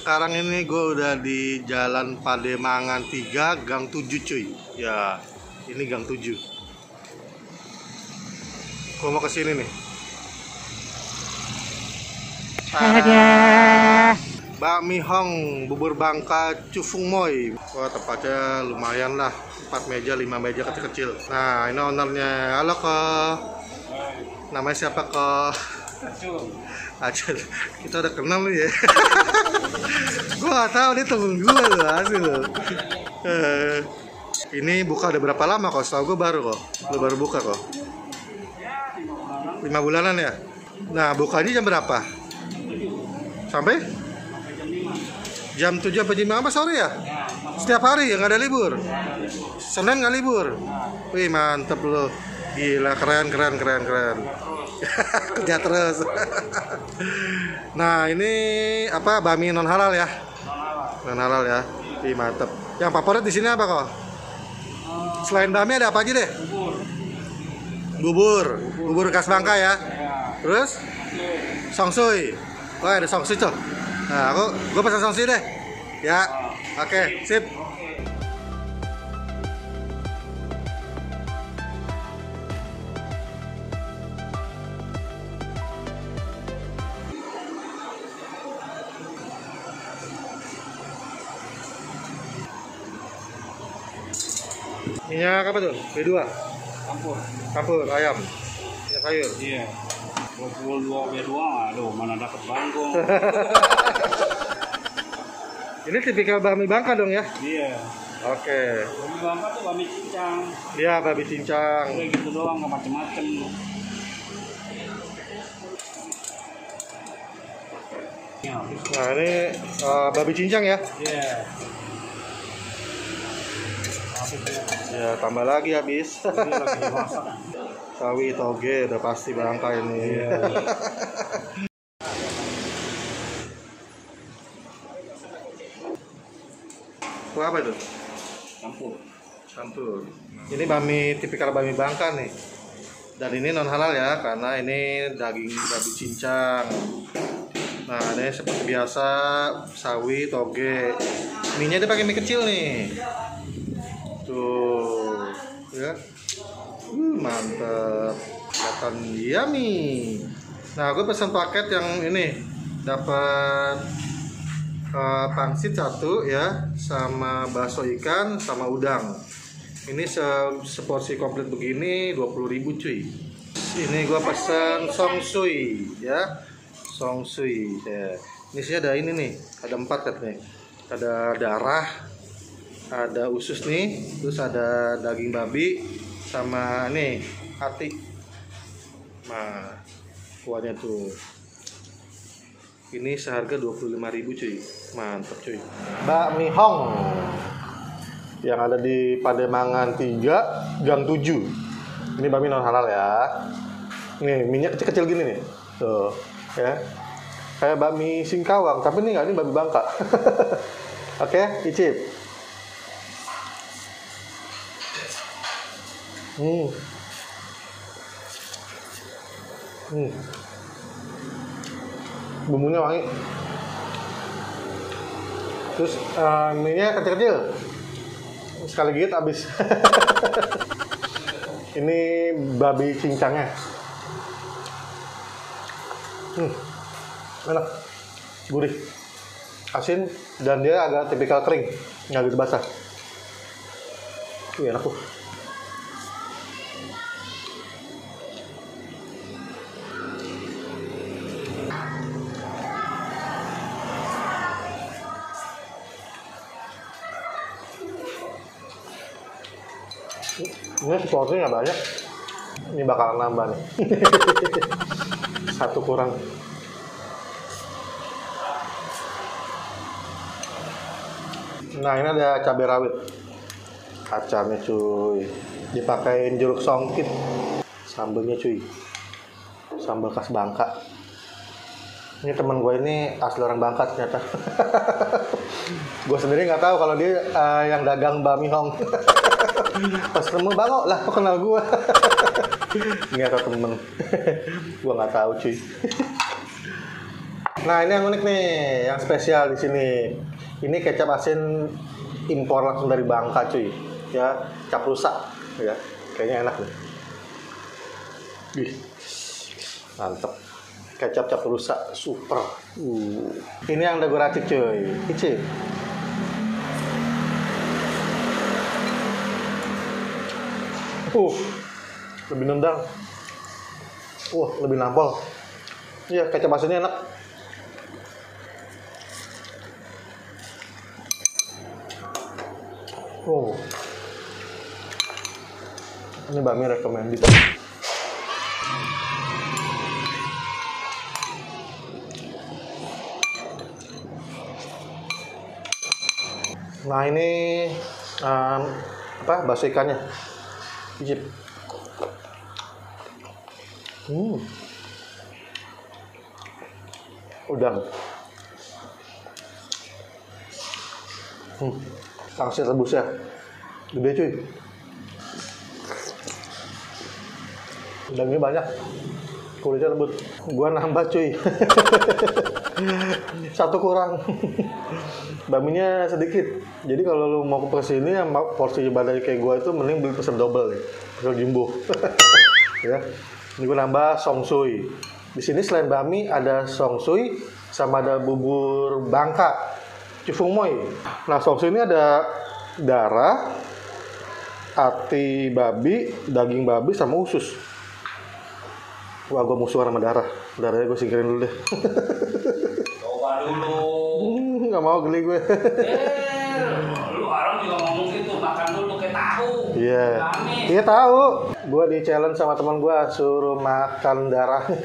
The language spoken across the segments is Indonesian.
sekarang ini gue udah di Jalan Pademangan 3, Gang 7 cuy. Ya, ini Gang 7. Gue mau kesini nih. Bakmi Hong, bubur Bangka, Cufung Moy. Wah, tempatnya lumayan lah. 4 meja, 5 meja kecil-kecil. Nah, ini ownernya. Halo kok. Namanya siapa kok? Acil. Kita udah kenal nih ya. Gue gak tahu dia temen gue loh, asli loh. Ini buka udah berapa lama kok? Setahu gue baru kok. Lu baru buka kok. 5 bulanan ya? Nah, bukanya jam berapa? Sampai? Jam 7 sampai jam 5 sore ya? Setiap hari ya, nggak ada libur? Senin nggak libur? Wih, mantep loh. Gila, keren. Kerja terus. Nah, ini apa? Bakmi non halal ya? Non halal ya. Wih, mantep. Yang favorit di sini apa kok? Selain bakmi ada apa aja deh? Bubur khas Bangka ya. Terus songsui. Oh, ada songsui tuh. Nah, gue pesan songsui deh. Ya. Oke, sip. Minyak apa tuh? B2? Campur ayam. Minyak sayur. Iya. 22 B2, aduh mana dapat bangkong. Ini tipikal bakmi Bangka dong ya? Iya. Oke. Bakmi Bangka tuh bakmi cincang. Iya, bakmi cincang. Kayak gitu doang, nggak macem-macem. Nah, ini babi cincang ya? Iya. Ya, tambah lagi habis. Ini lagi dimasak. Sawi toge udah pasti Bangka ini. Iya. Itu apa itu? Campur. Ini bakmi tipikal bakmi Bangka nih. Dan ini non halal ya, karena ini daging babi cincang. Nah, ini seperti biasa sawi toge. Mie-nya dia pakai mie kecil nih. Tuh, ya. Mantep. Kelihatan yummy. Nah, gue pesan paket yang ini. Dapat pangsit 1 ya, sama bakso ikan sama udang. Ini seporsi komplit begini 20.000 cuy. Ini gue pesan songsui ya. Songsui ya. Ini sih ada ini nih, ada 4 katanya. Ada darah, ada usus nih, terus ada daging babi sama nih hati. Nah, kuahnya tuh. Ini seharga 25.000 cuy. Mantap cuy. Bakmi Hong yang ada di Pademangan 3, Gang 7. Ini bakmi non halal ya. Nih, minyak kecil-kecil gini nih. Tuh, ya. Kayak bakmi Singkawang, tapi ini enggak, ini bakmi Bangka. Oke, icip. Bumbunya wangi. Terus mie-nya kecil-kecil. Sekali gigit habis. Ini babi cincangnya. Enak. Gurih. Asin dan dia agak tipikal kering, nggak gitu basah. Enak tuh. Ini seporsi nggak banyak. Ini bakalan nambah nih. 1 kurang. Nah, ini ada cabai rawit. Kacangnya cuy. Dipakein jeruk songkit. Sambelnya cuy. Sambal khas Bangka. Ini teman gue ini asli orang Bangka ternyata. Gue sendiri nggak tahu kalau dia yang dagang bakmi Hong. Pas ketemu Bang, lah kok kenal gue. Ini atau temen. Gue nggak tahu cuy. Nah, ini yang unik nih, yang spesial di sini. Ini kecap asin impor langsung dari Bangka, cuy. Ya, cap rusak, ya. Kayaknya enak nih. Ih, mantep. Kecap cap rusak, super. Ini yang dagu racik, cuy. Icip. Lebih nendang. Lebih nampol. Iya, kecap asinnya enak. Ini bakmi recommended. Nah, ini bakso ikannya. Icip. Udang. Pangsit rebusnya gede, cuy. Udangnya banyak, kulitnya lembut. Gua nambah, cuy. Satu kurang. Bakminya sedikit. Jadi kalau lu mau ke sini yang porsi badan kayak gua itu mending beli pesen double nih, pesen jumbo. Ya. Ini gua nambah songsui. Di sini selain bakmi ada songsui sama ada bubur Bangka, cufungmoy. Nah, songsui ini ada darah, hati babi, daging babi sama usus. Wah, gue musuhan sama darah. Darahnya gue singkirin dulu deh. Coba dulu. Nggak mau, geli gue. Lu orang juga ngomong gitu, makan dulu kayak tahu. Iya. Iya tahu. Gue di challenge sama teman gue suruh makan darahnya.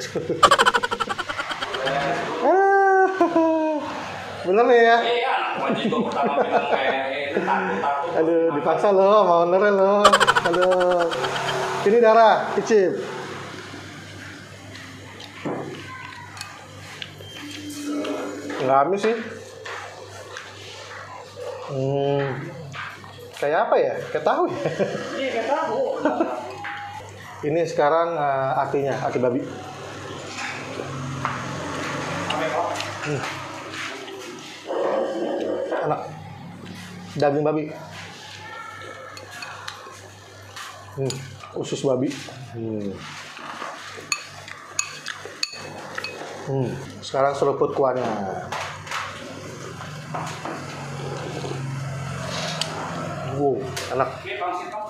Bener nih ya? Iya, anak gua juga pertama bilang kayak takut. Aduh, dipaksa lo, mau beneran lo. Aduh. Ini darah, icip. Nggak amis sih. Kayak apa ya? Kayak tahu ya? Iya, kayak tahu. Ini sekarang hatinya, hati babi. Enak. Daging babi. Usus babi. Sekarang seruput kuahnya. Enak. Ini pangsit, Pak.